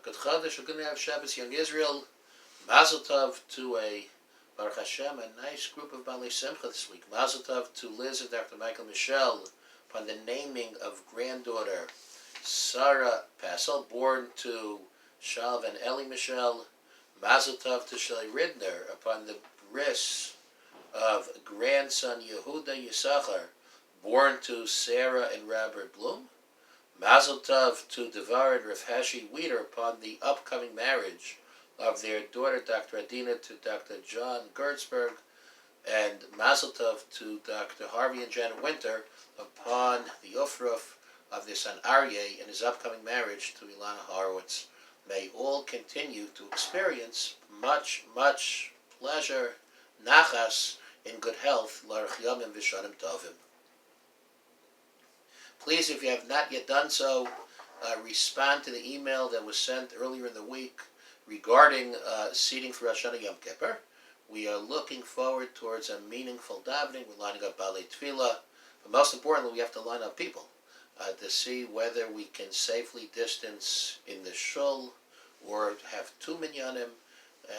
Good Chodesh. We're going to have Shabbos Young Israel. Mazel Tov to a Baruch Hashem, a nice group of Balei Simcha this week. Mazel Tov to Liz and Dr. Michael Michel upon the naming of granddaughter Sarah Passel, born to Shalv and Eli Michel. Mazel Tov to Shelley Ridner upon the bris of grandson Yehuda Yisachar, born to Sarah and Robert Bloom. Mazel Tov to Devar and Rav Hashi Weeder upon the upcoming marriage of their daughter Dr. Adina to Dr. John Gertzberg, and Mazel Tov to Dr. Harvey and Janet Winter upon the Ufruf of their son Aryeh and his upcoming marriage to Ilana Horowitz. May all continue to experience much, much pleasure, nachas, in good health, l'arich yomim v'shanim tovim. Please, if you have not yet done so, respond to the email that was sent earlier in the week regarding seating for Rosh Hashanah Yom Kippur. We are looking forward towards a meaningful davening. We're lining up Balei Tefillah, but most importantly, we have to line up people to see whether we can safely distance in the shul or have two minyanim,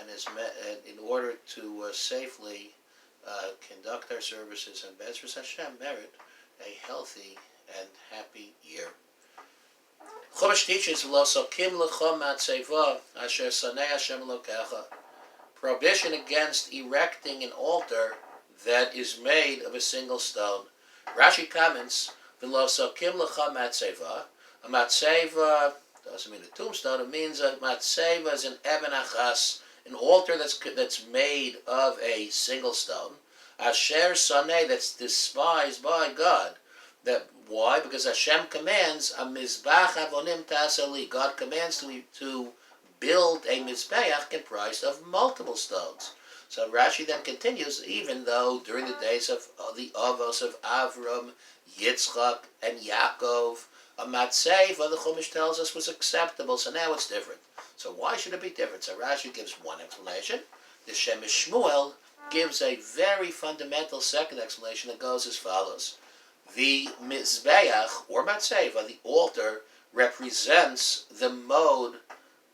and in order to safely conduct our services and Bezras Hashem merit a healthy and happy year. Chumash teaches Lo sokim lecha matzeva asher sanei Hashem Elokecha. Prohibition against erecting an altar that is made of a single stone. Rashi comments, V'lo sokim lecha matzeva. A matzeva doesn't mean a tombstone. It means a matzeva is an eben achas, an altar that's made of a single stone. Asher sanei, that's despised by God. Why? Because Hashem commands a mizbach avonim tasali. God commands to build a mizbeach comprised of multiple stones. So Rashi then continues, even though during the days of the avos of Avram, Yitzchak, and Yaakov, a matzeva, the Chumash tells us, was acceptable. So now it's different. So why should it be different? So Rashi gives one explanation. The Shemesh Shmuel gives a very fundamental second explanation that goes as follows. The mizbeach, or matzeva, the altar, represents the mode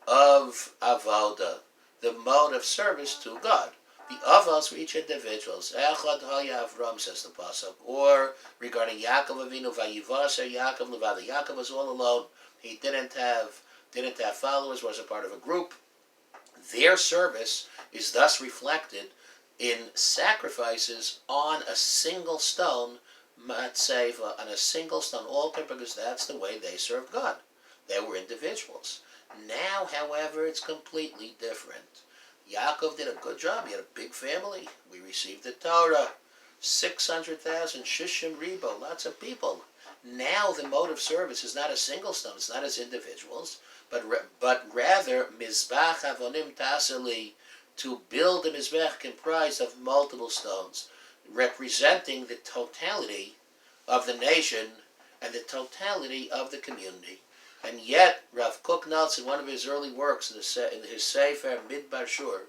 of avoda, the mode of service to God. The avos for each individual. Echad haya Avram, says the pasuk. Or regarding Yaakov Avinu, vayivaser Yaakov levada. Yaakov was all alone. He didn't have followers. Was a part of a group. Their service is thus reflected in sacrifices on a single stone. Matzeva, on a single stone altar, because that's the way they served God. They were individuals. Now, however, it's completely different. Yaakov did a good job. He had a big family. We received the Torah. 600,000, Shishim Ribo, lots of people. Now the mode of service is not a single stone. It's not as individuals, but rather Mizbach Avonim Tasali, to build a Mizbach comprised of multiple stones, representing the totality of the nation and the totality of the community. And yet, Rav Kook notes in one of his early works, in his Sefer Midbar Shur,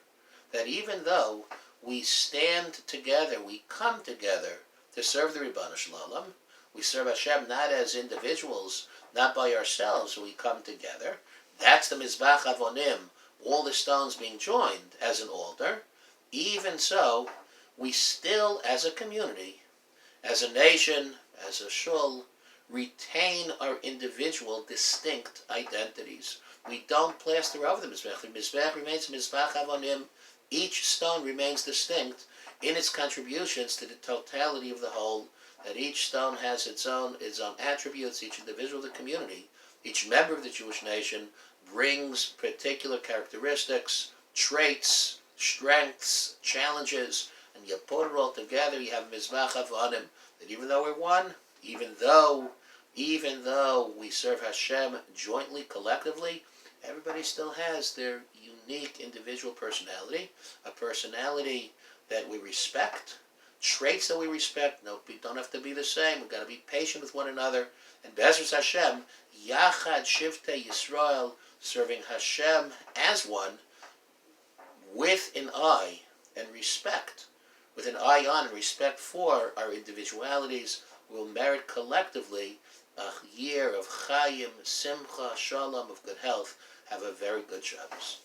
that even though we stand together, we come together to serve the Ribbon Shalom, we serve Hashem not as individuals, not by ourselves, we come together. That's the Mizbach Avonim, all the stones being joined as an altar. Even so, we still, as a community, as a nation, as a shul, retain our individual distinct identities. We don't plaster over the Mizbech. The Mizbech remains Mizbach Avonim. Each stone remains distinct in its contributions to the totality of the whole, that each stone has its own attributes, each individual of the community, each member of the Jewish nation brings particular characteristics, traits, strengths, challenges, and you put it all together, you have Mizbach Avonim, that even though we're one, even though we serve Hashem jointly, collectively, everybody still has their unique individual personality, a personality that we respect, traits that we respect. No, we don't have to be the same. We've got to be patient with one another. And Bezras Hashem, Yachad Shivtei Yisrael, serving Hashem as one, with an eye and respect, with an eye on and respect for our individualities, will merit collectively a year of Chayim, Simcha, Shalom, of good health. Have a very good Shabbos.